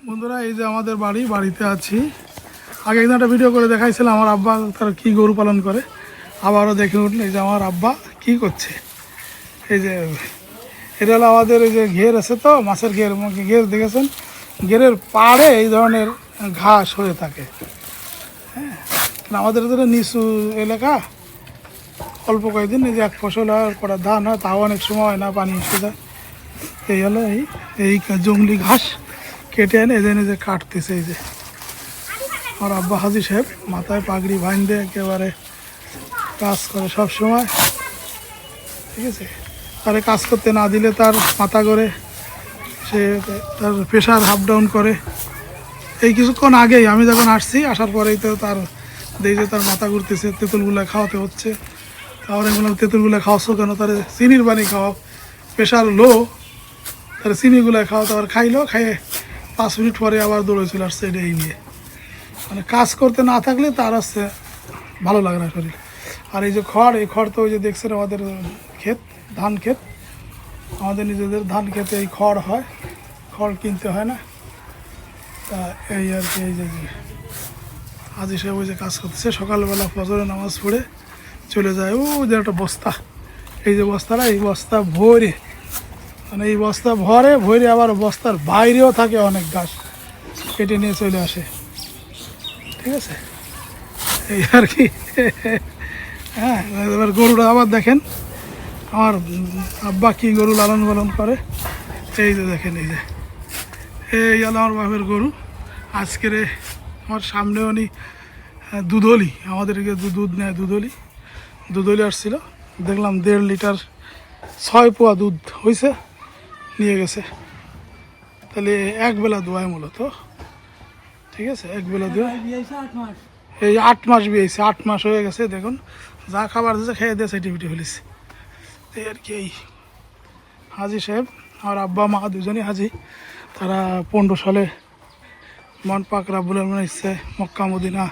বন্ধুরা এই যে আমাদের বাড়িতে আছি। আগে একদিন একটা ভিডিও করে দেখাইছিলাম আমার আব্বা তার কি গরু পালন করে। আবারও দেখে উঠলে এই যে আমার আব্বা কি করছে। এই যে এটা হলো আমাদের এই যে ঘের আছে তো মাছের ঘের দেখেছেন, ঘেরের পাড়ে এই ধরনের ঘাস হয়ে থাকে। হ্যাঁ, আমাদের এখানে নিচু এলাকা, অল্প কয়েকদিন এই যে এক ফসল হয়, কটা ধান হয়, তাও অনেক সময় হয় না, পানি এসে যায়। এই হলো এই জঙ্গলি ঘাস কেটে এনে এই যে কাটতেছে। এই যে আমার আব্বা হাজি সাহেব মাথায় পাগড়ি বাঁধে একেবারে কাজ করে সব সময়। ঠিক আছে, তারে কাজ করতে না দিলে তার মাথা করে সে তার প্রেশার আপ ডাউন করে। এই কিছুক্ষণ আগেই আমি যখন আসছি, আসার পরেই তো তার দেখি যে তার মাথা ঘুরতেছে, তেঁতুলগুলো খাওয়াতে হচ্ছে। তারপরে বললাম তেঁতুলগুলো খাওয়াচ্ছ কেন? তার চিনির পানি খাওয়াও, প্রেশার লো, তার চিনিগুলো খাওয়া। তারপর খাইলো, খাইয়ে 5 মিনিট পরে আবার দৌড়ে চলে আসছে। এটাই নিয়ে মানে কাজ করতে না থাকলে তার হচ্ছে ভালো লাগে না শরীর। আর এই যে খড়, এই খড় তো ওই যে দেখছেন আমাদের ক্ষেত, ধান ক্ষেত, আমাদের নিজেদের ধান খেতে এই খড় হয়, খড় কিনতে হয় না। তা এই আর কি, এই যে হাজি সাহেব ওই যে কাজ করতেছে, সকালবেলা ফজরের নামাজ পড়ে চলে যায়। ও যে একটা বস্তা, এই যে বস্তাটা, এই বস্তা ভরে, মানে এই বস্তা ভরে আবার বস্তার বাইরেও থাকে অনেক ঘাস, কেটে নিয়ে চলে আসে। ঠিক আছে, এই আর কি। হ্যাঁ, এবার গরুটা আবার দেখেন আমার আব্বা কি গরু লালন পালন করে। এই যে দেখেন, এই হলো আমার বাপের গরু। আজকের আমার সামনে উনি দুধলি, আমাদেরকে দুধ নেয়, দুধলি আসছিল, দেখলাম 1.5 লিটার 6 পোয়া দুধ হয়েছে, নিয়ে গেছে। তাহলে এক বেলা দোয়ায় মূলত। ঠিক আছে, এক বেলা দোয়া, এই 8 মাস বিয়েছে, 8 মাস হয়ে গেছে। দেখুন যা খাবার দিয়েছে খেয়ে দিয়ে সাইটিভিটি ফেলেছে। এই আর কি, এই হাজি সাহেব আর আব্বা মা দুজনই হাজি। তারা 15 সালে মন পাক রাব্বুল আলামিনের ইচ্ছে মক্কা মদিনা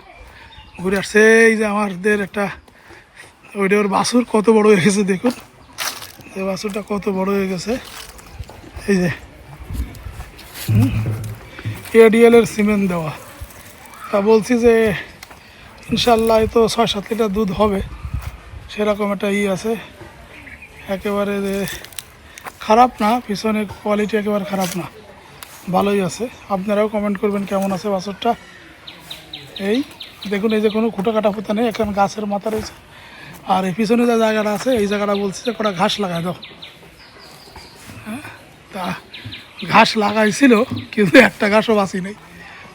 ঘুরে আসছে। এই যে আমাদের একটা ওইটা ওর বাছুর কত বড় হয়ে গেছে, দেখুন যে বাছুরটা কত বড় হয়ে গেছে। এই যে ADL এর সিমেন্ট দেওয়া। তা বলছি যে ইনশাল্লাহ তো 6-7 লিটার দুধ হবে, সেরকম একটা আছে। একেবারে খারাপ না, পিছনের কোয়ালিটি একেবারে খারাপ না, ভালোই আছে। আপনারাও কমেন্ট করবেন কেমন আছে বাছুরটা। এই দেখুন, এই যে কোনো খুঁটো কাটা ফুটা নেই, এখন গাছের মাথা রয়েছে। আর এই পিছনে যে জায়গাটা আছে, এই জায়গাটা বলছি যে কটা ঘাস লাগাই দাও। হ্যাঁ, তা ঘাস লাগাইছিল কিন্তু একটা ঘাসও বাঁচি নেই।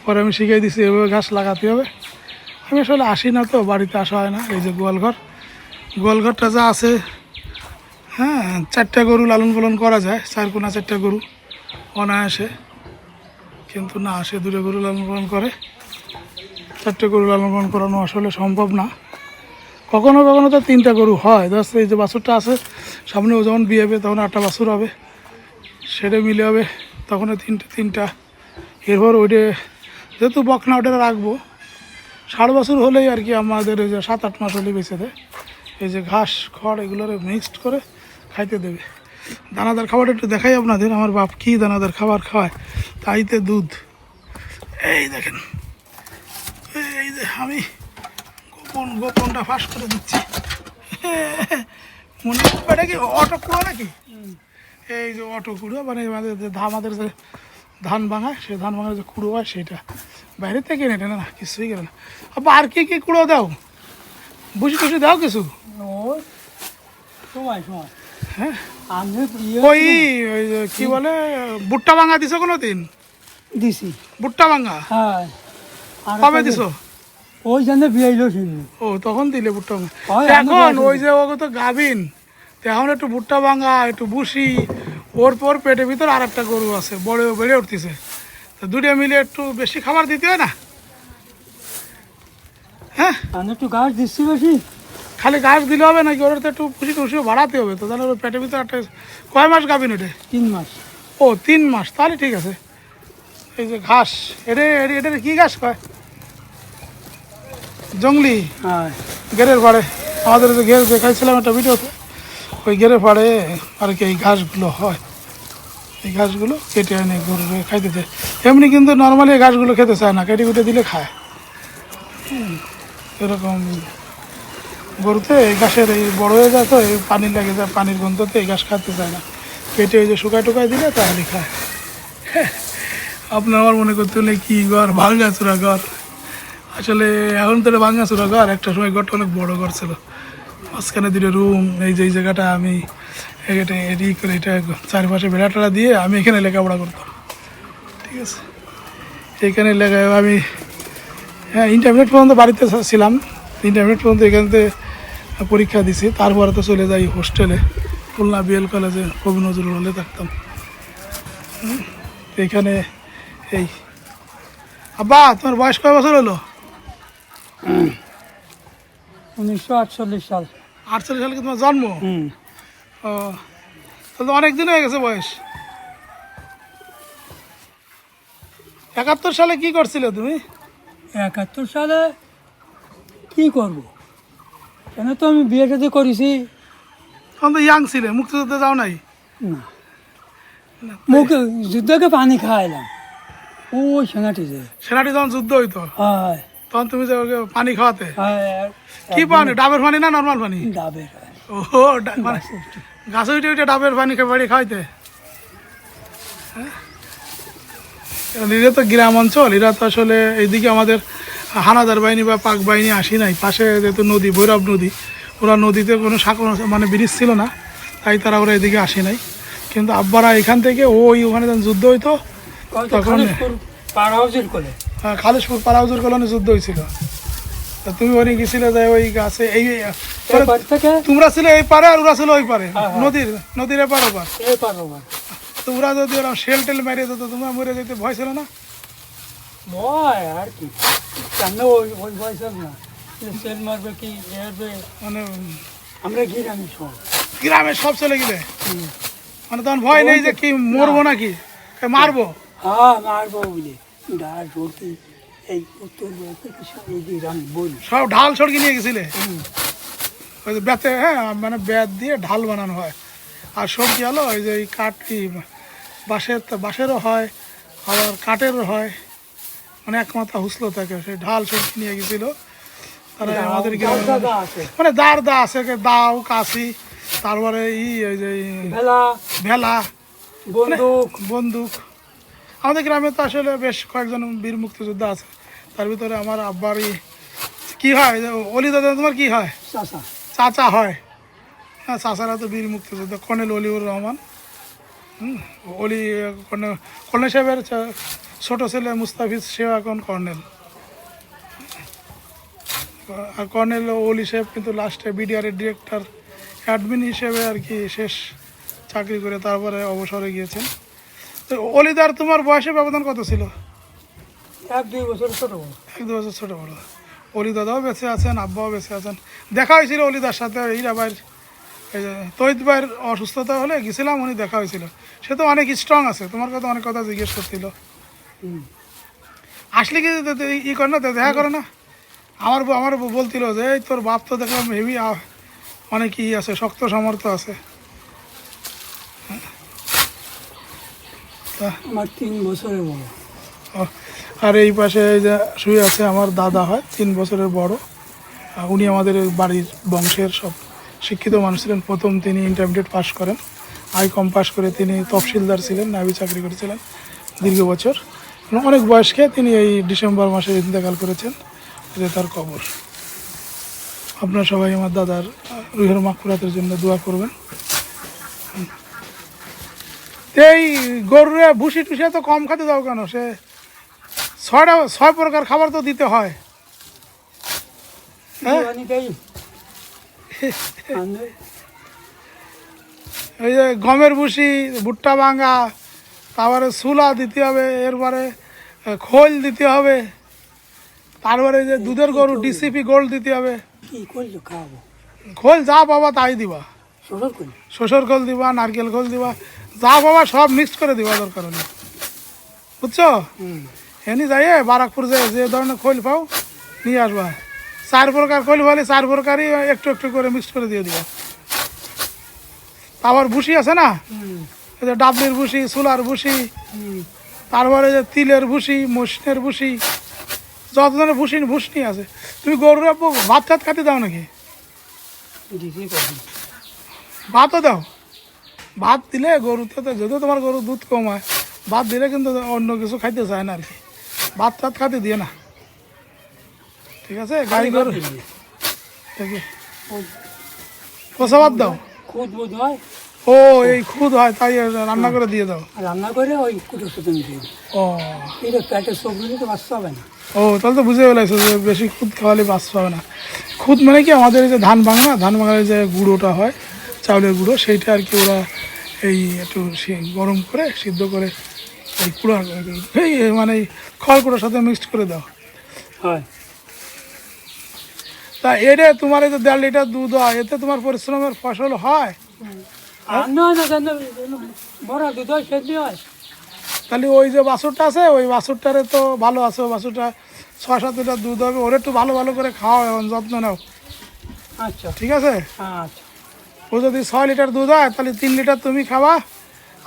পরে আমি শিখিয়ে দিচ্ছি এভাবে ঘাস লাগাতে হবে। আমি আসলে আসি না তো, বাড়িতে আসা হয় না। এই যে গোয়ালঘরটা যা আছে, হ্যাঁ 4টা গরু লালন পালন করা যায়, 4 কোনা 4টা গরু অনায়াসে। কিন্তু না, সে 2টা গরু লালন পালন করে, 4টে গরু লালন পালন করানো আসলে সম্ভব না। কখনো কখনো তো 3টা গরু হয়। জাস্ট এই যে বাছুরটা আছে সামনে, ও যখন বিয়ে হবে তখন 8টা বাছুর হবে, সেটা মিলে হবে তখন 3টা। এরপর ওইটা যেহেতু বকনা, ওটা রাখবো 6.5 বছর হলেই আর কি আমাদের ওই যে 7-8 মাস হলেই বেঁচে দেয়। এই যে ঘাস খড় এগুলোর মিক্সড করে খাইতে দেবে। দানাদার খাবারটা একটু দেখাই আপনাদের, আমার বাপ কী দানাদার খাবার খাওয়ায়, তাইতে দুধ। এই দেখেন, এই যে আমি গোপনটা ফাঁস করে দিচ্ছি। মনে এটা কি অটো কুড়ো নাকি? এই যে অটো কুড়ো, মানে আমাদের যে ধান ভাঙায়, সে ধান ভাঙার যে কুড়ো হয় সেটা বাইরে থেকে নেটে না, কিছুই কেন না। আবার আর কি কুড়ো দাও, বুঝি টুসি দাও কিছু? হ্যাঁ, ওই কি বলে ভুট্টা ভাঙা দিছো কোনো দিন? দিছি ভুট্টা ভাঙা। হ্যাঁ, কবে দিছো? ওই জন্য বিয়াইলো শুনি। ও তখন দিলে ভুট্টা ভাঙা। এখন ওই যে ওকে তো গাভিন, এখন একটু ভুট্টা ভাঙা, একটু ভুসি, ওর পর পেটের ভিতর আর একটা গরু আছে, বেড়ে উঠতেছে, তো 2টা মিলে একটু বেশি খাবার দিতে হয় না? হ্যাঁ, আমি একটু গাছ দিচ্ছি বেশি। খালি ঘাস দিলে হবে নাকি? ওর তো একটু ভুসি টুসিও বাড়াতে হবে তো, তাহলে ওর পেটের ভিতর একটা। কয় মাস গাভিন ওটা? 3 মাস। ও 3 মাস, তাহলে ঠিক আছে। এই যে ঘাস, এটা কি ঘাস কয়? জঙ্গলি। হ্যাঁ, ঘেরের পাড়ে, আমাদের যে ঘের দেখাইছিলাম একটা ভিডিওতে, ওই ঘেরের পাড়ে আর কি এই ঘাসগুলো হয়। এই ঘাসগুলো কেটে এনে গরু খাইতে দেয়। এমনি কিন্তু নর্মালি এই ঘাসগুলো খেতে চায় না, কেটে কুটে দিলে খায়। এরকম গরুতে এই ঘাসের এই বড় হয়ে যায় তো, এই পানি লেগে যায়, পানির গন্ধতে এই ঘাস খাতে চায় না। কেটে ওই যে শুকায় টুকায় দিলে তাহলে খায়। আপনার আমার মনে করতে হলে কি ঘর, ভাঙ্গাচুরা ঘর। আসলে এখন তো এটা ভাঙ্গাচুরা ঘর, একটা সময় ঘরটা অনেক বড় ঘর ছিল, মাঝখানে দুটো রুম। এই যে এই জায়গাটা আমি এটা এডি করে এটা চারপাশে বেড়া টেড়া দিয়ে আমি এখানে লেখাপড়া করতাম, ঠিক আছে। এখানে লেখা আমি, হ্যাঁ, ইন্টারমিডিয়েট পর্যন্ত বাড়িতে ছিলাম, ইন্টারমিডিয়েট পর্যন্ত এখানে পরীক্ষা দিছি। তারপরে তো চলে যাই হোস্টেলে, খুলনা বিএল কলেজে কবি নজরুল হলে থাকতাম। এখানে এই আব্বা, তোমার বয়স কয় বছর হলো? 1948 সাল। 48 সালে কি তোমার জন্ম? ও, তাহলে তো অনেক দিন হয়ে গেছে বয়স। 71 সালে কি করছিলে তুমি? 71 সালে কি করব, কেন তো আমি বিয়ে সাথে করেছি। তখন তো ইয়াং ছিলে, মুক্তিযুদ্ধে যাও নাই? না, মুখে যুদ্ধকে পানি খাওয়াইলাম ওই সেনাটিতে। সেনাটি যখন যুদ্ধ হইতো হয় তখন তুমি যে ওকে পানি খাওয়াতে, হয়, কি পানি, ডাবের পানি না নর্মাল পানি? ডাবের ও, মানে গাছে উঠে উঠে ডাবের পানি বাড়ি খাইতে। এরা তো গ্রাম অঞ্চল, এরা তো আসলে এইদিকে আমাদের হানাদার বাহিনী বা পাক বাহিনী আসি নাই। পাশে যেহেতু নদী, ভৈরব নদী, ওরা নদীতে কোনো মানে ব্রিজ ছিল না, তাই তারা ওরা এদিকে আসি নাই। কিন্তু আব্বারা এখান থেকে ওখানে যখন যুদ্ধ হইতো তখন খালিশপুর পাড়াউজুর কলোনি যুদ্ধ হয়েছিল। তা তুমি ওখানে গেছিলে যে ওই গাছে এই তোমরা ছিলে এই পারে আর ওরা ছিল ওই পারে, নদীর এপার ওপার। তো ওরা যদি ওরা শেল টেল মেরে যেত, তোমরা মরে যেতে ভয় ছিল না? ভয় আর কি, কেন ওই ভয় ছিল না, সেল মারবে কি মানে আমরা গ্রামে সব, গ্রামের সব চলে গেলে মানে তখন ভয় নেই যে কি মরবো নাকি মারবো? হ্যাঁ মারবো বলে ডাল সরকি এই উত্তর এই আমি বলি সব ঢাল সড়কি নিয়ে গেছিলে? ওই যে বেতে, হ্যাঁ, মানে বেত দিয়ে ঢাল বানানো হয়। আর সবজি হলো ওই যে এই কাঠ কি বাঁশেরও হয়, আবার কাঠেরও হয়, মানে একমাত্রা হুসলো থাকে, সেই ঢাল সবজি নিয়ে গেছিল তারা আমাদের গ্রামে। মানে দা আছে, দাও কাশি, তারপরে ওই যে ভেলা, বন্দুক। আমাদের গ্রামে তো আসলে বেশ কয়েকজন বীর মুক্তিযোদ্ধা আছে, তার ভিতরে আমার আব্বার কি হয়, অলি দাদা তোমার কি হয়? চাচা হয়। হ্যাঁ, চাচারা তো বীর মুক্তিযোদ্ধা, কর্নেল অলিউর রহমান। অলি কর্নেল সাহেবের ছোট ছেলে মুস্তাফিজ, সেও এখন কর্নেল। আর কর্নেল অলি সাহেব কিন্তু লাস্টে বিডিআরের ডিরেক্টর অ্যাডমিন হিসেবে আর কি শেষ চাকরি করে তারপরে অবসরে গিয়েছেন। তো অলিদার তোমার বয়সের ব্যবধান কত ছিল? 1-2 বছর ছোট বড়। 1-2 বছর ছোট বড়। অলি দাদাও বেঁচে আছেন, আব্বাও বেঁচে আছেন। দেখা হয়েছিল অলিদার সাথে, এইরা ভাইয়ের এই যে তৈত ভাইয়ের অসুস্থতা হলে গেছিলাম, উনি দেখা হয়েছিল। সে তো অনেক স্ট্রং আছে, তোমার কথা অনেক কথা জিজ্ঞেস করছিল। আসলে কি করে না, দেখা করে না? আমার বলছিল যে এই তোর বাপ তো দেখলাম হেভি, অনেক আছে, শক্ত সামর্থ্য আছে। আমার 3 বছরের বড়। আর এই পাশে এই যে শুয়ে আছে আমার দাদা হয়, 3 বছরের বড়। উনি আমাদের বাড়ির বংশের সব শিক্ষিত মানুষ ছিলেন। প্রথম তিনি ইন্টারমিডিয়েট পাস করেন, আইকম পাস করে তিনি তহসিলদার ছিলেন, নাভি চাকরি করেছিলেন দীর্ঘ বছর। অনেক বয়সকে তিনি এই ডিসেম্বর মাসে ইন্তেকাল করেছেন, যে তার কবর। আপনারা সবাই আমার দাদার রুহের মাগফিরাতের জন্য দোয়া করবেন। এই গরুরে ভুসি টুসি তো কম খেতে দাও কেন? সে 6 প্রকার খাবার তো দিতে হয়। এই যে গমের ভুসি, ভুট্টা ভাঙা, তারপরে সুলা দিতে হবে, এরপরে খোল দিতে হবে, তারপরে যে দুধের গরু ডিসিপি গোল্ড দিতে হবে। খোল যা পাবা তাই দিবা, শ্বশুর খোল দিবা, নারকেল খোল দিবা, যা বাবা সব মিক্সড করে দিবা দরকার নেই, বুঝছো? এনি যাই বারাকপুর যে ধরনের খোল পাও নিয়ে আসবা। 4 প্রকার খোল পাইলে 4 প্রকারই একটু একটু করে মিক্সড করে দিয়ে দিবা। আবার ভুসি আছে না, ওই যে ডাবলির ভুসি, ছোলার ভুসি, হুম, তারপরে যে তিলের ভুসি, মসিনের ভুসি, যত ধরনের ভুসনি আছে। তুমি গরুর ভাত টাত খাতে দাও নাকি? দিছি কখন? ভাতও দাও। ভাত দিলে গরুতে তো যদিও তোমার গরু দুধ কম হয়, ভাত দিলে কিন্তু অন্য কিছু খাইতে চায় না আর কি। ভাত টাত খাতে দিয়ে না, ঠিক আছে? গাই গরু দেখি কষা ভাত দাও। খুদ বোধ হয়, ও এই খুদ হয়, তাই রান্না করে দিয়ে দাও। রান্না করে ওই কুটোর সাথে মিশিয়ে দিই। ও এটা পেটের সবজি তো বাঁচতে হবে না। ও তাহলে তো বুঝে পেলাইছো যে বেশি খুদ খাওয়ালে বাঁচ পাবে না। খুদ মানে কি আমাদের এই যে ধান ভাঙা, ধান ভাঙার যে গুঁড়োটা হয়, চাউলের গুঁড়ো, সেইটা আর কি ওরা এই একটু গরম করে সিদ্ধ করে এই কুড়া এই মানে এই খড়কুড়োর সাথে মিক্সড করে দাও। হয়, তা এটা তোমার এই যে 1.5 লিটার দুধ হয়, এতে তোমার পরিশ্রমের ফসল হয়? আর না না কেন বড় দুধ হয়, সেদ্ধ হয়। তাহলে ওই যে বাছুরটা আছে, ওই বাছুরটারে তো ভালো আছে, ওই বাছুরটা 6-7 লিটার দুধ হবে, ওরা একটু ভালো ভালো করে খাওয়া এবং যত্ন নাও, আচ্ছা ঠিক আছে? আচ্ছা ও যদি 6 লিটার দুধ হয় তাহলে 3 লিটার তুমি খাবা,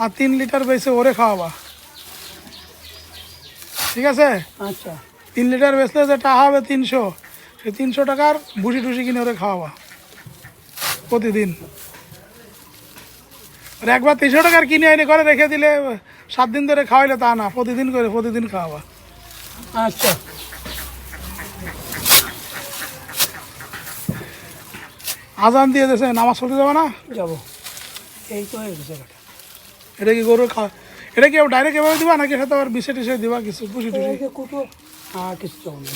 আর 3 লিটার বেশি ওরে খাওয়াবা, ঠিক আছে? আচ্ছা 3 লিটার বেচলে যে টাকা হবে 300, সেই 300 টাকার ভুসি টুসি কিনে ওরে খাওয়াবা প্রতিদিন। আর একবার 300 টাকার কিনে এনে করে রেখে দিলে 7 দিন ধরে খাওয়াইলে তা না, প্রতিদিন করে প্রতিদিন খাওয়াবা। আচ্ছা। আজান দিয়ে দিয়েছে, নামাজ পড়তে যাবে না? যাবো, এই তো হয়ে গেছে ব্যাটা। এটা কি গরু খাওয়া, এটা কি ডাইরেক্ট এভাবে দিবা নাকি সাথে আবার বিষে টিসে দিবা কিছু ভুসি টুসি? এই যে কুটো আর কিছু চাও না,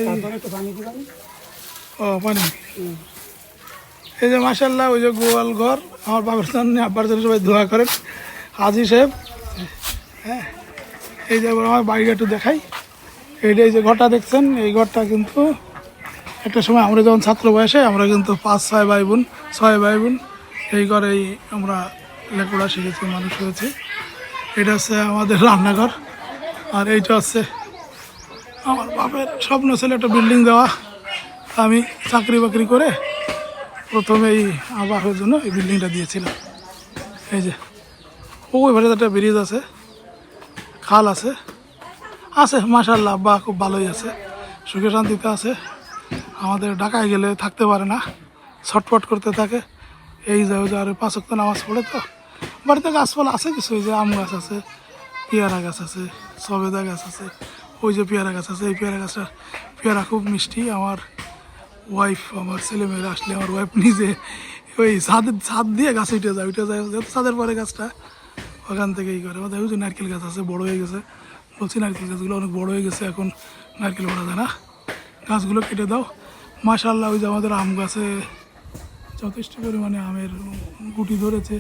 তারপরে একটু পানি দিলাম। ও পানি। এই যে মাসাল্লাহ ওই যে গোয়াল ঘর, আমার বাবার জন্য আব্বার জন্য সবাই দোয়া করেন। হাজি সাহেব, হ্যাঁ, এই যে আমার বাড়িটা একটু দেখাই। এইটা এই যে ঘরটা দেখছেন, এই ঘরটা কিন্তু একটা সময় আমরা যখন ছাত্র বয়সে আমরা কিন্তু 5-6 ভাই বোন, 6 ভাই বোন এই ঘরেই আমরা লেখাপড়া শিখেছি, মানুষ হয়েছি। এটা হচ্ছে আমাদের রান্নাঘর, আর এইটা হচ্ছে আমার বাপের স্বপ্ন ছিল একটা বিল্ডিং দেওয়া। আমি চাকরি বাকরি করে প্রথমে এই আমার বাপের জন্য এই বিল্ডিংটা দিয়েছিলাম। এই যে ওই ভাষাতে একটা ব্রিজ আছে, খাল আছে, আছে মাশাআল্লাহ, আব্বা খুব ভালোই আছে, সুখে শান্তিতে আছে। আমাদের ঢাকায় গেলে থাকতে পারে না, ছটফট করতে থাকে। এই যে ওই যে আর 5 ওয়াক্ত নামাজ পড়ে তো। বাড়িতে গাছপালা আছে কিছু, ওই যে আম গাছ আছে, পেয়ারা গাছ আছে, সবেদা গাছ আছে, ওই যে পেয়ারা গাছ আছে। এই পেয়ারা গাছটা পেয়ারা খুব মিষ্টি। আমার ওয়াইফ, আমার ছেলেমেয়েরা আসলে আমার ওয়াইফ নিজে ওই ছাদ দিয়ে গাছ উঠে যায় যেহেতু ছাদের পরে গাছটা, ওখান থেকে এই করে। আমাদের ওই যে নারকেল গাছ আছে, বড় হয়ে গেছে, বলছি নারকেল গাছগুলো অনেক বড় হয়ে গেছে, এখন নারকেল পড়া যায় না, গাছগুলো কেটে দাও। মাশাআল্লাহ ওই যে আমাদের আম গাছে যথেষ্ট পরিমাণে আমের গুটি ধরেছে।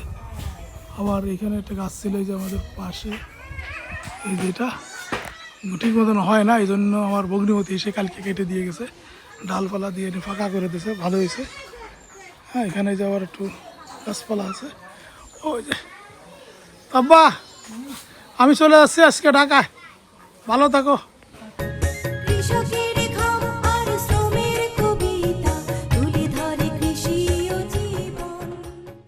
আবার এখানে একটা গাছ ছিল এই যে আমাদের পাশে, এই যেটা ঠিক মতন হয় না, এই জন্য আমার ভগ্নিপতি এসে কালকে কেটে দিয়ে গেছে, ডালপালা দিয়ে এনে ফাঁকা করে দিয়েছে, ভালো হয়েছে। হ্যাঁ, এখানে যে আবার একটু গাছপালা আছে। ওই যে আব্বা, আমি চলে আসছি আজকে ঢাকায়, ভালো থাকো।